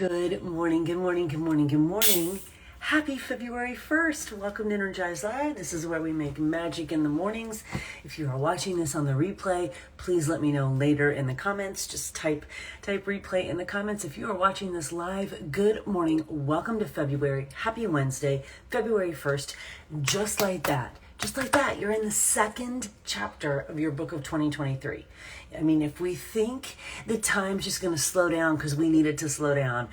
Good morning, good morning, good morning, good morning. Happy February 1st. Welcome to Energize Live. This is where we make magic in the mornings. If you are watching this on the replay, please let me know later in the comments. Just type replay in the comments. If you are watching this live, good morning. Welcome to February. Happy Wednesday, February 1st. Just like that, you're in the second chapter of your book of 2023. I mean, if we think that time's just going to slow down because we need it to slow down,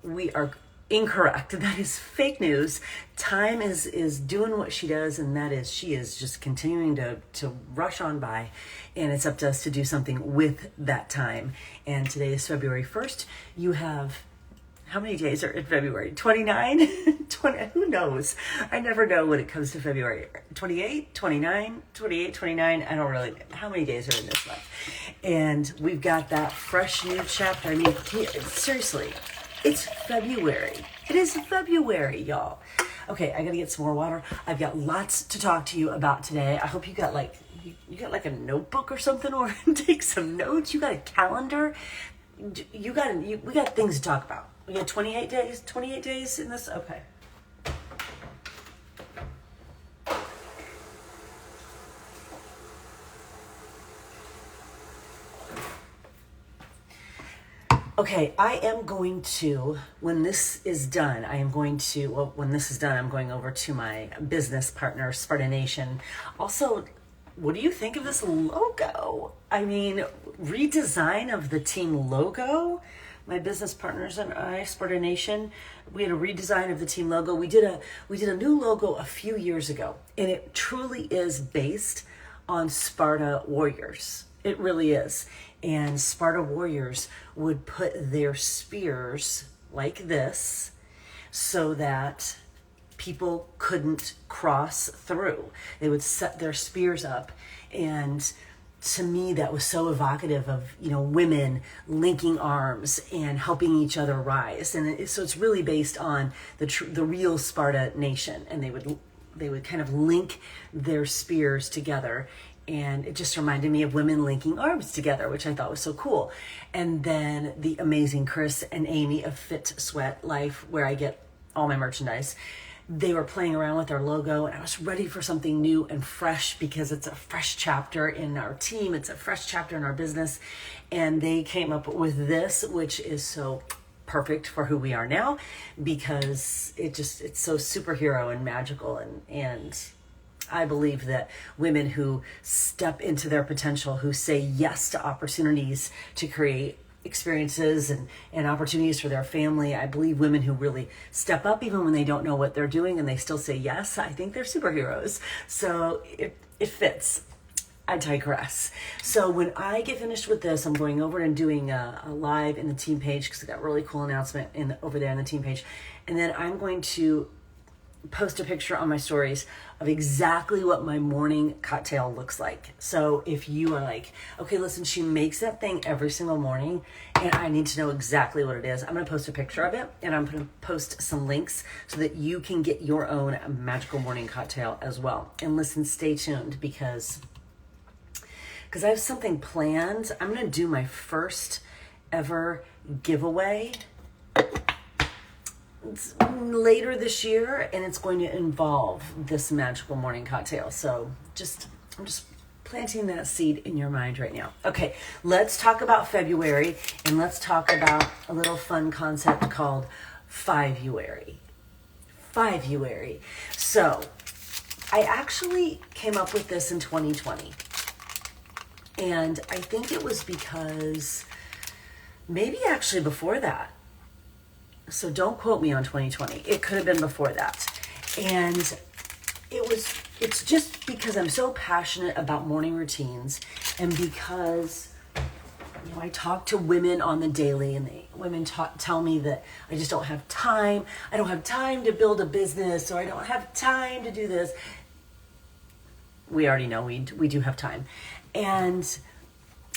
we are incorrect. That is fake news. Time is doing what she does, and that is she is just continuing to rush on by, and it's up to us to do something with that time. And today is February 1st. You have, how many days are in February? 29? 20, who knows? I never know when it comes to February. 28, 29, 28, 29. I don't really know how many days are in this month. And we've got that fresh new chapter. I mean, seriously, it's February. It is February, y'all. Okay, I gotta get some more water. I've got lots to talk to you about today. I hope you got you got like a notebook or something, or take some notes. You got a calendar. We got things to talk about. We got 28 days in this. Okay. Okay, I am going to, when this is done, I'm going over to my business partner, Sparta Nation. Also, what do you think of this logo? I mean, redesign of the team logo. My business partners and I, Sparta Nation, we had a redesign of the team logo. We did a new logo a few years ago, and it truly is based on Sparta warriors. It really is. And Sparta warriors would put their spears like this so that people couldn't cross through. They would set their spears up, and to me that was so evocative of, women linking arms and helping each other rise. And so it's really based on the real Sparta nation, and they would kind of link their spears together. And it just reminded me of women linking arms together, which I thought was so cool. And then the amazing Chris and Amy of Fit Sweat Life, where I get all my merchandise, they were playing around with our logo, and I was ready for something new and fresh because it's a fresh chapter in our team. It's a fresh chapter in our business. And they came up with this, which is so perfect for who we are now, because it's so superhero and magical. And I believe that women who step into their potential, who say yes to opportunities to create experiences and opportunities for their family, I believe women who really step up even when they don't know what they're doing and they still say yes, I think they're superheroes. So it fits. I digress. So when I get finished with this, I'm going over and doing a live in the team page, because I got a really cool announcement over there in the team page. And then I'm going to post a picture on my stories of exactly what my morning cocktail looks like. So if you are like, okay, listen, she makes that thing every single morning and I need to know exactly what it is, I'm going to post a picture of it, and I'm going to post some links so that you can get your own magical morning cocktail as well. And listen, stay tuned, because I have something planned. I'm going to do my first ever giveaway later this year, and it's going to involve this magical morning cocktail. So I'm just planting that seed in your mind right now. Okay, let's talk about February, and let's talk about a little fun concept called Five-uary. Five-uary. So I actually came up with this in 2020, and I think it was because maybe actually before that. So don't quote me on 2020. It could have been before that. And it's just because I'm so passionate about morning routines, and because I talk to women on the daily, and women tell me that I just don't have time. I don't have time to build a business, or I don't have time to do this. We already know we do have time. And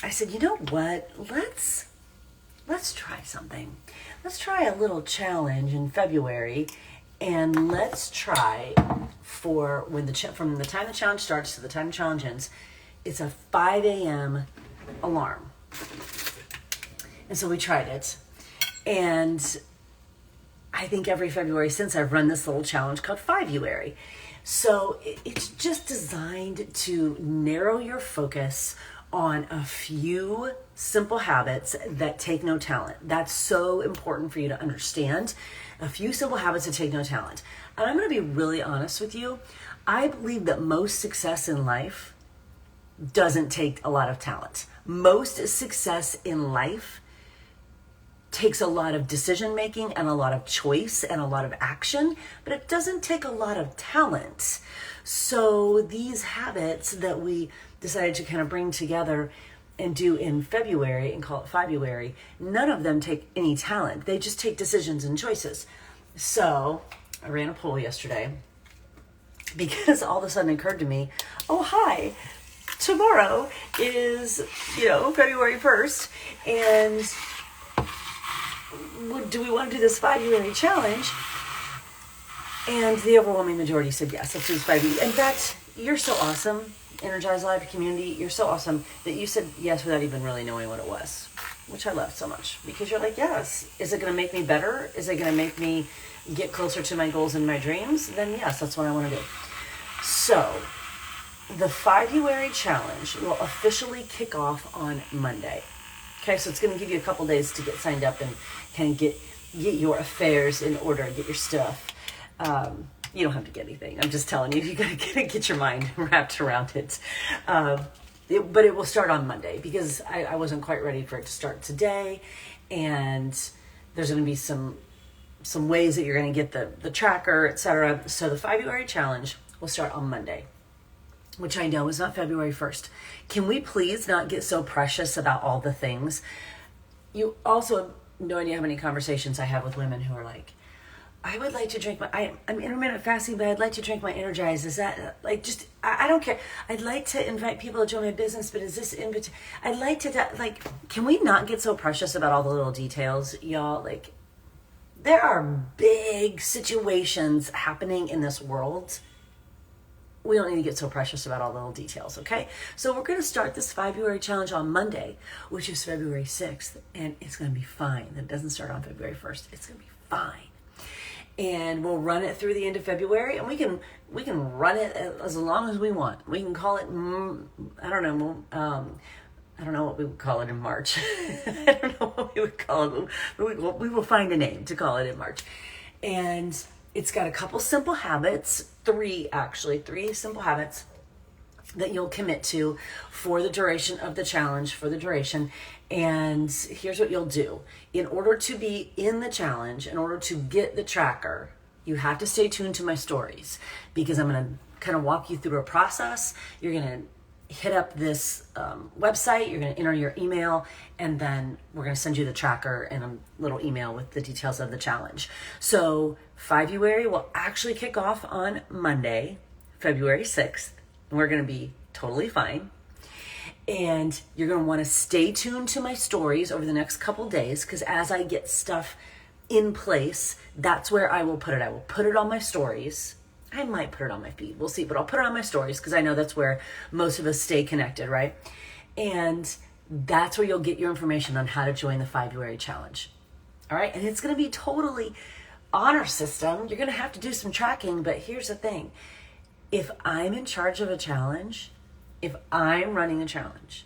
I said, you know what? Let's try something. Let's try a little challenge in February, and let's try from the time the challenge starts to the time the challenge ends, it's a 5 a.m. alarm. And so we tried it, And I think every February since I've run this little challenge called February. So it's just designed to narrow your focus on a few simple habits that take no talent. That's so important for you to understand. A few simple habits that take no talent. And I'm going to be really honest with you. I believe that most success in life doesn't take a lot of talent. Most success in life takes a lot of decision making and a lot of choice and a lot of action, but it doesn't take a lot of talent. So these habits that we decided to kind of bring together and do in February and call it February, none of them take any talent. They just take decisions and choices. So I ran a poll yesterday because all of a sudden it occurred to me, oh, hi, tomorrow is, February 1st, and do we want to do this February challenge? And the overwhelming majority said yes, let's do this February. In fact, you're so awesome, Energize Live community. You're so awesome that you said yes without even really knowing what it was, which I love so much, because you're like, yes, is it going to make me better? Is it going to make me get closer to my goals and my dreams? Then yes, that's what I want to do. So the February challenge will officially kick off on Monday. Okay, so it's going to give you a couple days to get signed up and kind of get your affairs in order, get your stuff. You don't have to get anything. I'm just telling you, you got to get your mind wrapped around it. But it will start on Monday because I wasn't quite ready for it to start today. And there's going to be some ways that you're going to get the tracker, etc. So the February challenge will start on Monday, which I know is not February 1st. Can we please not get so precious about all the things? You also have no idea how many conversations I have with women who are like, I would like to drink I'm intermittent fasting, but I'd like to drink my Energize. Is that I don't care. I'd like to invite people to join my business, but is this I'd like to, can we not get so precious about all the little details, y'all? Like, there are big situations happening in this world. We don't need to get so precious about all the little details, okay? So we're going to start this February challenge on Monday, which is February 6th, and it's going to be fine. It doesn't start on February 1st. It's going to be fine. And we'll run it through the end of February, and we can run it as long as we want. We can call it, I don't know what we would call it in March. I don't know what we would call it, but we will find a name to call it in March. And it's got a couple simple habits, three simple habits that you'll commit to for the duration of the challenge, And here's what you'll do. In order to be in the challenge, in order to get the tracker, you have to stay tuned to my stories, because I'm going to kind of walk you through a process. You're going to hit up this website, you're going to enter your email, and then we're going to send you the tracker and a little email with the details of the challenge. So February will actually kick off on Monday, February 6th, and we're going to be totally fine. And you're going to want to stay tuned to my stories over the next couple days, because as I get stuff in place, that's where I will put it. I will put it on my stories. I might put it on my feed. We'll see, but I'll put it on my stories because I know that's where most of us stay connected, right? And that's where you'll get your information on how to join the February challenge. All right? And it's going to be totally honor system. You're going to have to do some tracking, but here's the thing. If I'm in charge of a challenge, if I'm running a challenge,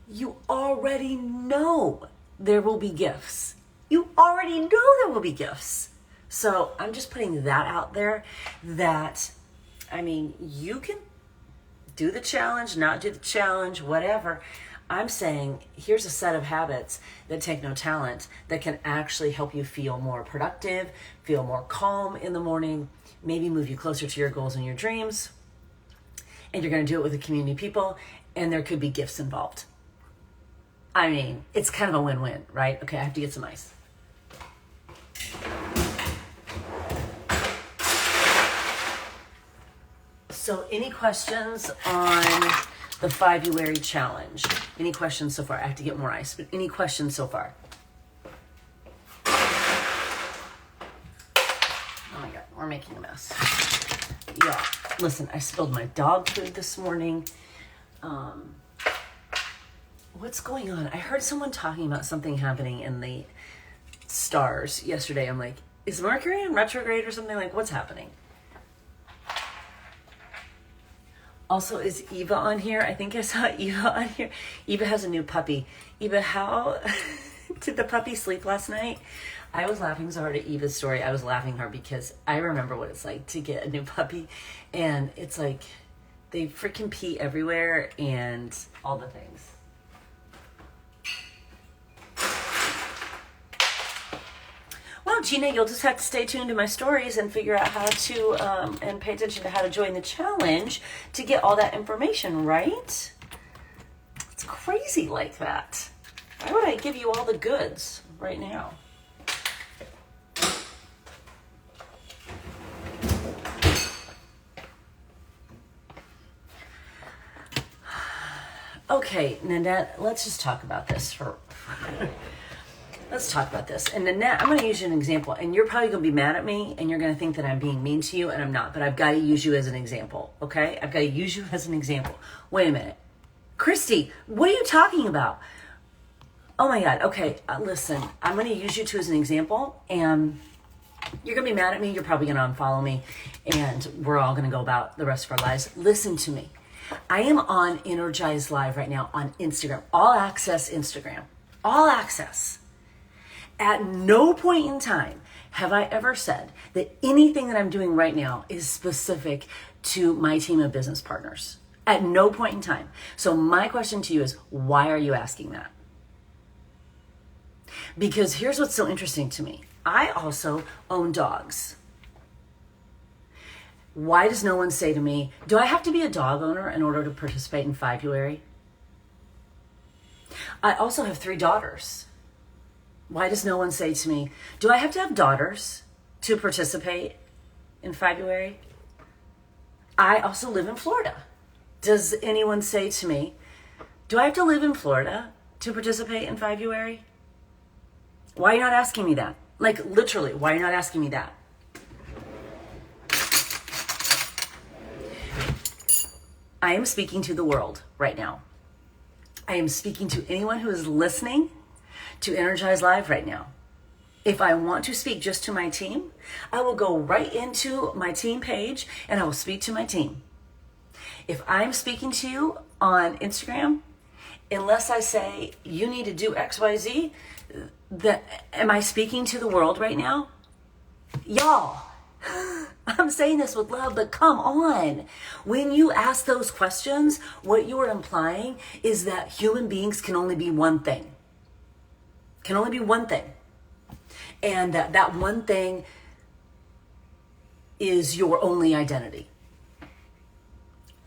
you already know there will be gifts. You already know there will be gifts. So I'm just putting that out there that, you can do the challenge, not do the challenge, whatever. I'm saying here's a set of habits that take no talent that can actually help you feel more productive, feel more calm in the morning, maybe move you closer to your goals and your dreams. And you're going to do it with a community of people, and there could be gifts involved. It's kind of a win-win, right? Okay, I have to get some ice. So any questions on the February challenge? Any questions so far? I have to get more ice, but any questions so far? Oh my God, we're making a mess. Yeah, listen, I spilled my dog food this morning. What's going on? I heard someone talking about something happening in the stars yesterday. I'm like, is Mercury in retrograde or something? Like, what's happening? Also, is Eva on here? I think I saw Eva on here. Eva has a new puppy. Eva, how did the puppy sleep last night? I was laughing so hard at Eva's story. I was laughing hard because I remember what it's like to get a new puppy. And it's like they freaking pee everywhere and all the things. Well, Gina, you'll just have to stay tuned to my stories and figure out how to, and pay attention to how to join the challenge to get all that information, right? It's crazy like that. Why would I give you all the goods right now? Okay, Nanette, let's just talk about this for... Let's talk about this. And Nanette, I'm going to use you as an example. And you're probably going to be mad at me, and you're going to think that I'm being mean to you, and I'm not. But I've got to use you as an example, okay? I've got to use you as an example. Wait a minute. Christy, what are you talking about? Oh, my God. Okay, listen. I'm going to use you two as an example, and you're going to be mad at me. You're probably going to unfollow me, and we're all going to go about the rest of our lives. Listen to me. I am on Energize Live right now on Instagram. All access Instagram. All access. At no point in time have I ever said that anything that I'm doing right now is specific to my team of business partners. At no point in time. So my question to you is, why are you asking that? Because here's what's so interesting to me. I also own dogs. Why does no one say to me, do I have to be a dog owner in order to participate in February? I also have 3 daughters. Why does no one say to me, do I have to have daughters to participate in February? I also live in Florida. Does anyone say to me, do I have to live in Florida to participate in February? Why are you not asking me that? Like, literally, why are you not asking me that? I am speaking to the world right now. I am speaking to anyone who is listening to Energize Live right now. If I want to speak just to my team, I will go right into my team page and I will speak to my team. If I'm speaking to you on Instagram, unless I say you need to do XYZ, am I speaking to the world right now? Y'all, I'm saying this with love, but come on. When you ask those questions, what you are implying is that human beings can only be one thing. Can only be one thing. And that one thing is your only identity.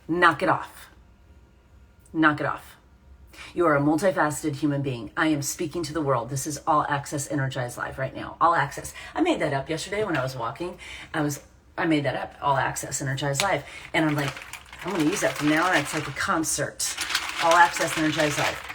Knock it off. Knock it off. You are a multifaceted human being. I am speaking to the world. This is All Access Energize Live right now. All Access. I made that up yesterday when I was walking. I made that up. All Access Energize Live. And I'm like, I'm going to use that from now on. It's like a concert. All Access Energize Live.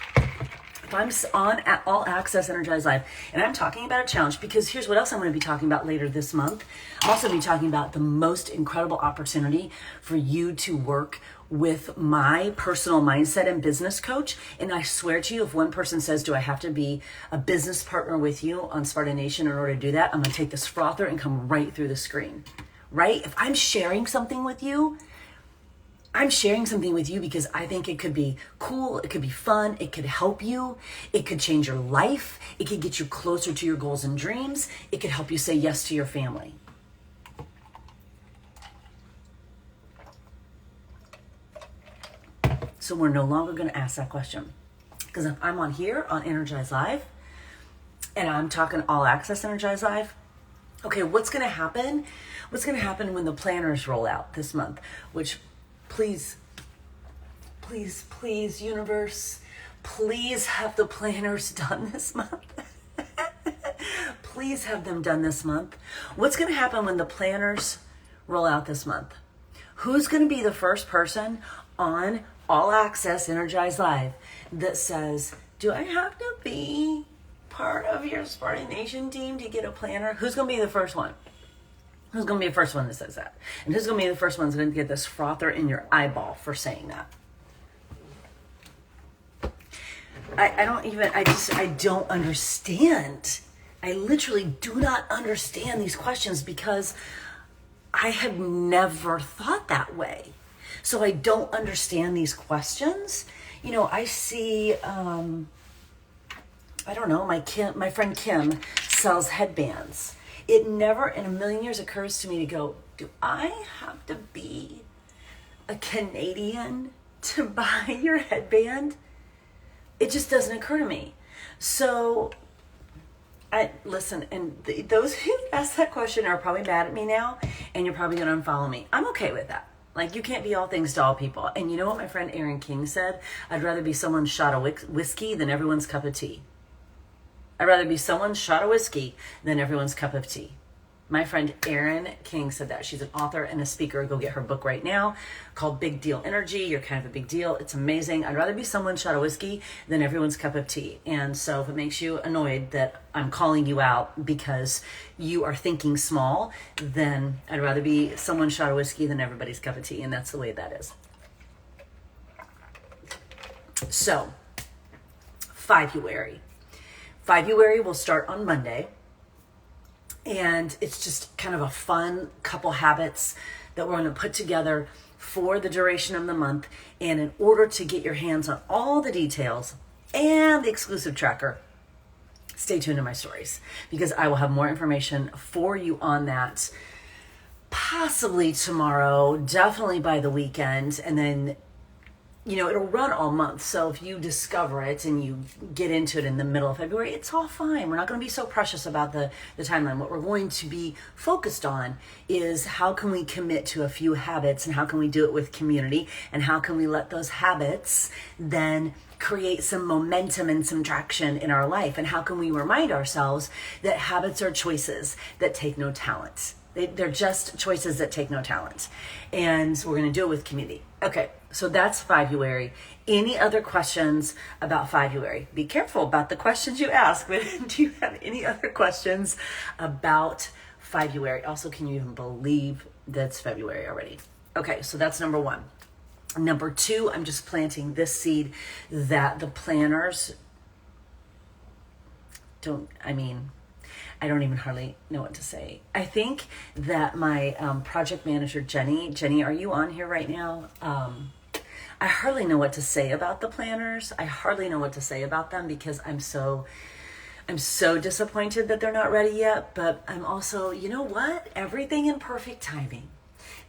If I'm on at All Access Energize Live and I'm talking about a challenge, because here's what else I'm going to be talking about later this month. I'm also going to be talking about the most incredible opportunity for you to work with my personal mindset and business coach. And I swear to you, if one person says, do I have to be a business partner with you on Sparta Nation in order to do that? I'm going to take this frother and come right through the screen, right? If I'm sharing something with you, I'm sharing something with you because I think it could be cool, it could be fun, it could help you, it could change your life, it could get you closer to your goals and dreams, it could help you say yes to your family. So we're no longer going to ask that question. Because if I'm on here on Energize Live and I'm talking All Access Energize Live, okay, what's going to happen? What's going to happen when the planners roll out this month? Which, please, universe, please have the planners done this month. Please have them done this month. What's going to happen when the planners roll out this month? Who's going to be the first person on All Access Energize Live that says, do I have to be part of your Sparta Nation team to get a planner? Who's going to be the first one? Who's going to be the first one that says that? And who's going to be the first one that's going to get this frother in your eyeball for saying that? I don't understand I literally do not understand these questions because I have never thought that way. So I don't understand these questions. You know, I see, I don't know, my friend Kim sells headbands. It never in a million years occurs to me to go, do I have to be a Canadian to buy your headband? It just doesn't occur to me. So listen, and those who ask that question are probably mad at me now, and you're probably going to unfollow me. I'm okay with that. Like, you can't be all things to all people. And you know what my friend Aaron King said? I'd rather be someone's shot of whiskey than everyone's cup of tea. I'd rather be someone's shot of whiskey than everyone's cup of tea. My friend Erin King said that. She's an author and a speaker. Go get her book right now called Big Deal Energy. You're kind of a big deal. It's amazing. I'd rather be someone's shot of whiskey than everyone's cup of tea. And so if it makes you annoyed that I'm calling you out because you are thinking small, then I'd rather be someone's shot of whiskey than everybody's cup of tea. And that's the way that is. So, February. February will start on Monday. And it's just kind of a fun couple habits that we're going to put together for the duration of the month. And in order to get your hands on all the details and the exclusive tracker, stay tuned to my stories because I will have more information for you on that possibly tomorrow, definitely by the weekend. And then, you know, it'll run all month. So if you discover it and you get into it in the middle of February, it's all fine. We're not going to be so precious about the timeline. What we're going to be focused on is how can we commit to a few habits and how can we do it with community and how can we let those habits then create some momentum and some traction in our life, and how can we remind ourselves that habits are choices that take no talent. They're just choices that take no talent. And we're going to do it with community. Okay, so that's February. Any other questions about February? Be careful about the questions you ask, but do you have any other questions about February? Also, can you even believe that's February already? Okay, so that's number one. Number two, I'm just planting this seed that the planners I don't even hardly know what to say. I think that my project manager, Jenny, are you on here right now? I hardly know what to say about the planners. I hardly know what to say about them because I'm so disappointed that they're not ready yet. But I'm also, you know what? Everything in perfect timing.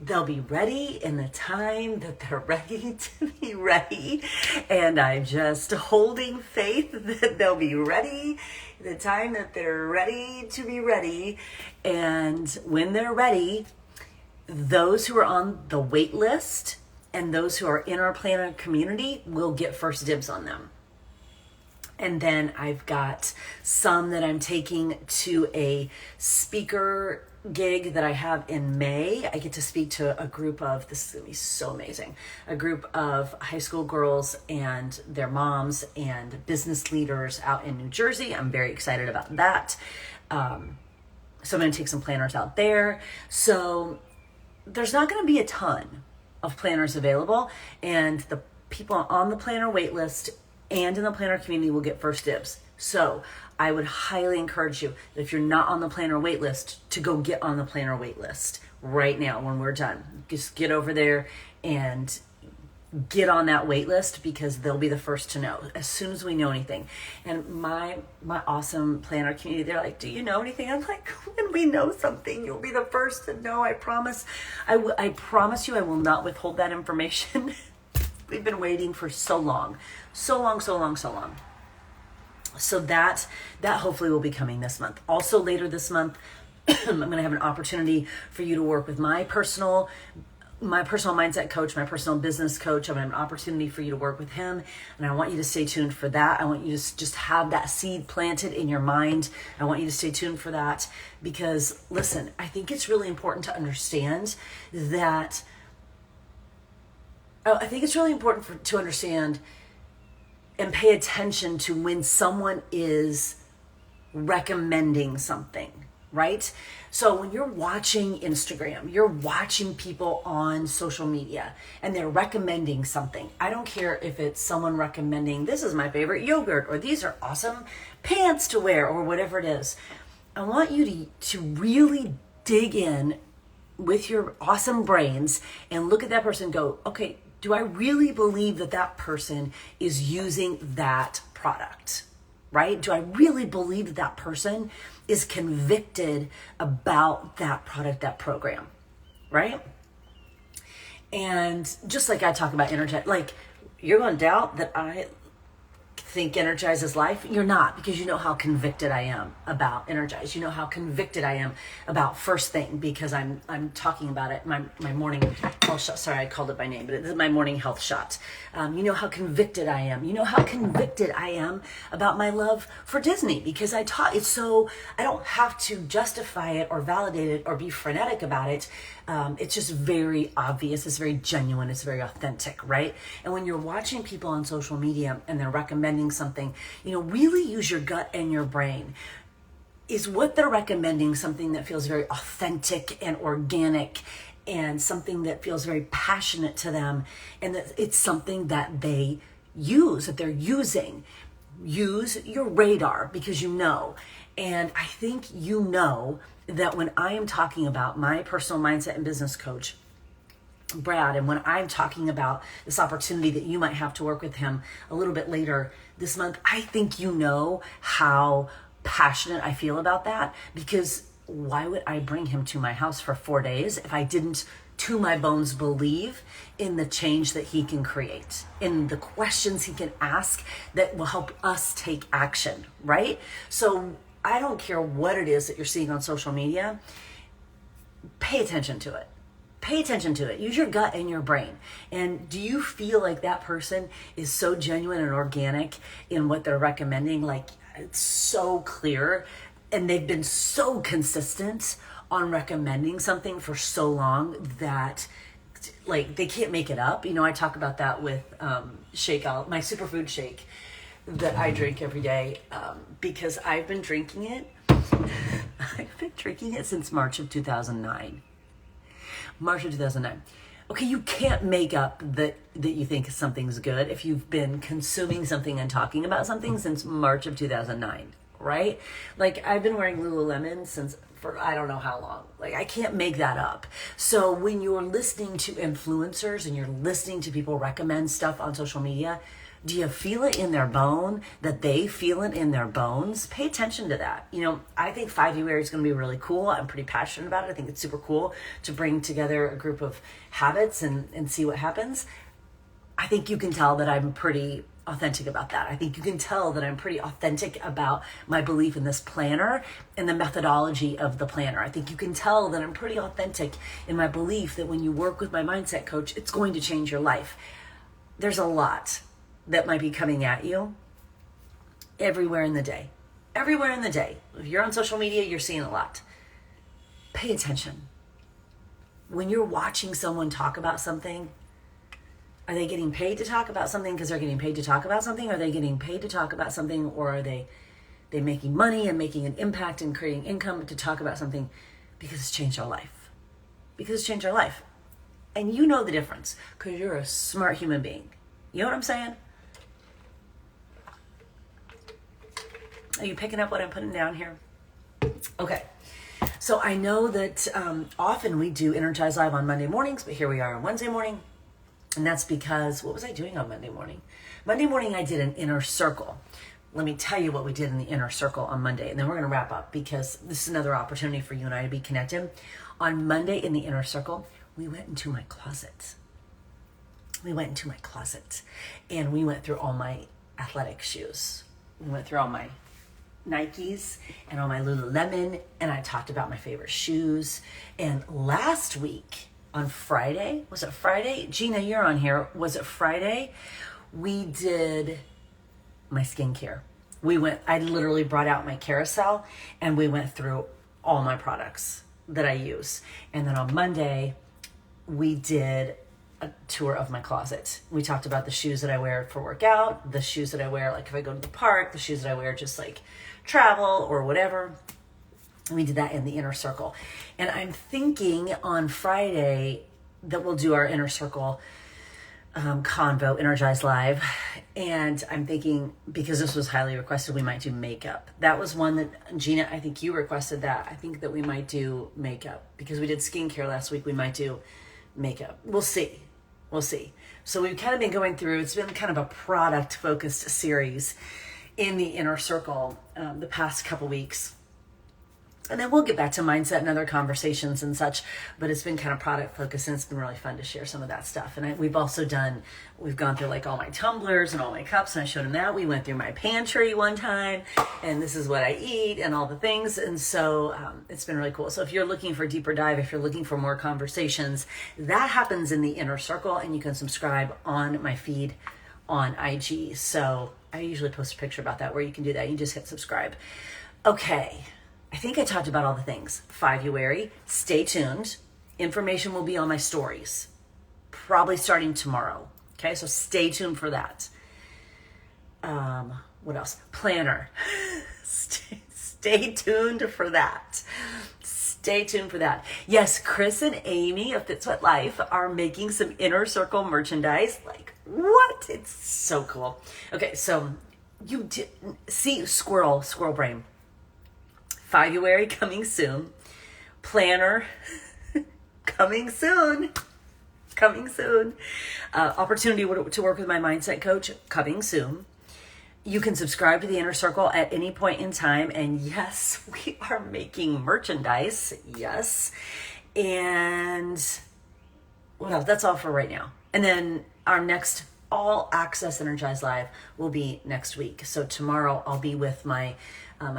They'll be ready in the time that they're ready to be ready. And I'm just holding faith that they'll be ready the time that they're ready to be ready. And when they're ready, those who are on the wait list and those who are in our planner community will get first dibs on them. And then I've got some that I'm taking to a speaker gig that I have in May. I get to speak to a group of, this is going to be so amazing, a group of high school girls and their moms and business leaders out in New Jersey. I'm very excited about that. So I'm going to take some planners out there. So there's not going to be a ton of planners available, and the people on the planner wait list and in the planner community will get first dibs. So I would highly encourage you that if you're not on the planner wait list, to go get on the planner wait list right now when we're done. Just get over there and get on that wait list because they'll be the first to know as soon as we know anything. And my awesome planner community, they're like, do you know anything? I'm like, when we know something, you'll be the first to know. I promise. I promise you I will not withhold that information. We've been waiting for so long. So that hopefully will be coming this month. Also later this month, I'm going to have an opportunity for you to work with my personal mindset coach, my personal business coach. I'm going to have an opportunity for you to work with him. And I want you to stay tuned for that. I want you to just have that seed planted in your mind. I want you to stay tuned for that because listen, I think it's really important to understand that to understand and pay attention to when someone is recommending something. right? So when you're watching Instagram, you're watching people on social media and they're recommending something. I don't care if it's someone recommending, this is my favorite yogurt, or these are awesome pants to wear, or whatever it is. I want you to really dig in with your awesome brains and look at that person and go, okay, do I really believe that that person is using that product? Right? Do I really believe that that person is convicted about that product, that program? Right? And just like I talk about Energize, like you're going to doubt that I think Energize is life? You're not, because you know how convicted I am about Energize. You know how convicted I am about First Thing, because I'm talking about it. My morning health shot. Sorry, I called it by name, but it is my morning health shot. You know how convicted I am. You know how convicted I am about my love for Disney, because I taught it, so I don't have to justify it or validate it or be frenetic about it. It's just very obvious. It's very genuine. It's very authentic, right? And when you're watching people on social media and they're recommending something, really use your gut and your brain. Is what they're recommending something that feels very authentic and organic, and something that feels very passionate to them, and that it's something that they use, that they're using? Use your radar, because and I think that when I am talking about my personal mindset and business coach, Brad, and when I'm talking about this opportunity that you might have to work with him a little bit later this month, I think how passionate I feel about that, because why would I bring him to my house for 4 days if I didn't, to my bones, believe in the change that he can create, in the questions he can ask that will help us take action, right? So I don't care what it is that you're seeing on social media. Pay attention to it. Pay attention to it. Use your gut and your brain. And do you feel like that person is so genuine and organic in what they're recommending? Like, it's so clear, and they've been so consistent on recommending something for so long that like they can't make it up. I talk about that with my superfood shake that I drink every day, because I've been drinking it. I've been drinking it since March of 2009. Okay, you can't make up that you think something's good if you've been consuming something and talking about something since March of 2009, right? Like, I've been wearing Lululemon for I don't know how long. Like, I can't make that up. So when you're listening to influencers and you're listening to people recommend stuff on social media, do you feel it in their bone that they feel it in their bones? Pay attention to that. I think 5U is going to be really cool. I'm pretty passionate about it. I think it's super cool to bring together a group of habits and see what happens. I think you can tell that I'm pretty authentic about that. I think you can tell that I'm pretty authentic about my belief in this planner and the methodology of the planner. I think you can tell that I'm pretty authentic in my belief that when you work with my mindset coach, it's going to change your life. There's a lot that might be coming at you everywhere in the day. If you're on social media, you're seeing a lot. Pay attention. When you're watching someone talk about something, are they getting paid to talk about something because they're getting paid to talk about something? Are they getting paid to talk about something, or are they making money and making an impact and creating income to talk about something because it's changed our life? And you know the difference because you're a smart human being. You know what I'm saying? Are you picking up what I'm putting down here? Okay. So I know that often we do Energize Live on Monday mornings, but here we are on Wednesday morning. And that's because, what was I doing on Monday morning? Monday morning, I did an inner circle. Let me tell you what we did in the inner circle on Monday, and then we're going to wrap up because this is another opportunity for you and I to be connected. On Monday in the inner circle, we went into my closet. And we went through all my athletic shoes. We went through all my Nikes and all my Lululemon, and I talked about my favorite shoes. And last week on Friday, was it Friday? Gina, you're on here. Was it Friday? We did my skincare. I literally brought out my carousel and we went through all my products that I use. And then on Monday, we did a tour of my closet. We talked about the shoes that I wear for workout, the shoes that I wear like if I go to the park, the shoes that I wear just like travel or whatever. We did that in the inner circle. And I'm thinking on Friday that we'll do our inner circle convo, Energize Live. And I'm thinking, because this was highly requested, we might do makeup. That was one that, Gina, I think you requested that. I think that we might do makeup. Because we did skincare last week, we might do makeup. We'll see. We'll see. So we've kind of been going through, it's been kind of a product-focused series in the inner circle the past couple weeks. And then we'll get back to mindset and other conversations and such, but it's been kind of product focused, and it's been really fun to share some of that stuff. And we've gone through like all my tumblers and all my cups, and I showed them that. We went through my pantry one time, and this is what I eat and all the things. And so it's been really cool. So if you're looking for a deeper dive, if you're looking for more conversations, that happens in the inner circle, and you can subscribe on my feed on IG. So I usually post a picture about that where you can do that. You just hit subscribe. Okay. I think I talked about all the things. February, stay tuned. Information will be on my stories, probably starting tomorrow. Okay, so stay tuned for that. What else? Planner. Stay tuned for that. Stay tuned for that. Yes, Chris and Amy of Fit Sweat Life are making some inner circle merchandise. Like, what? It's so cool. Okay, so see squirrel brain. February coming soon. Planner coming soon. Opportunity to work with my mindset coach coming soon. You can subscribe to the Inner Circle at any point in time. And yes, we are making merchandise. Yes. And what else? That's all for right now. And then our next all access Energize Live will be next week. So tomorrow I'll be with my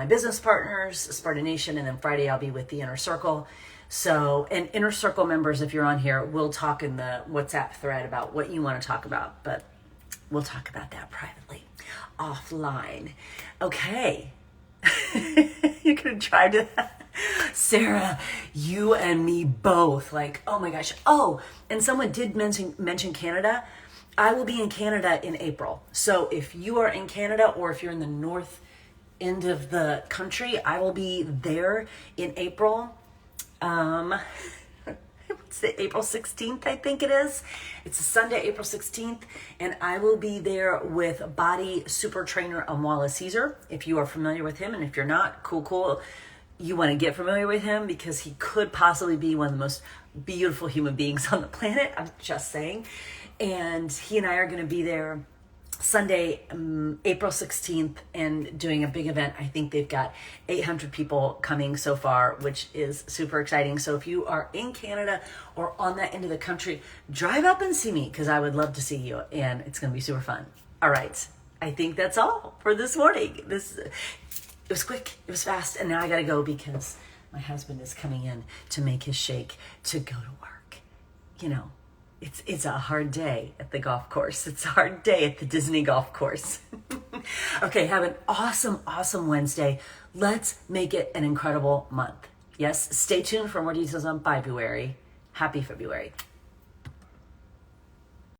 business partners, Spartan Nation, and then Friday I'll be with the Inner Circle. So, and Inner Circle members, if you're on here, we'll talk in the WhatsApp thread about what you want to talk about, but we'll talk about that privately, offline. Okay. You're going to drive to that? Sarah, you and me both. Like, oh my gosh. Oh, and someone did mention Canada. I will be in Canada in April. So if you are in Canada, or if you're in the north end of the country, I will be there in April. It's April 16th, I think it is. It's a Sunday, April 16th, and I will be there with body super trainer Amwala Caesar. If you are familiar with him, and if you're not, cool. You want to get familiar with him because he could possibly be one of the most beautiful human beings on the planet. I'm just saying. And he and I are going to be there Sunday, April 16th, and doing a big event. I think they've got 800 people coming so far, which is super exciting. So if you are in Canada or on that end of the country, drive up and see me, because I would love to see you, and it's going to be super fun. All right. I think that's all for this morning. It was quick. It was fast. And now I got to go because my husband is coming in to make his shake to go to work. You know, it's a hard day at the golf course. It's a hard day at the Disney golf course. Okay, have an awesome Wednesday. Let's make it an incredible month. Yes, stay tuned for more details on February. Happy February.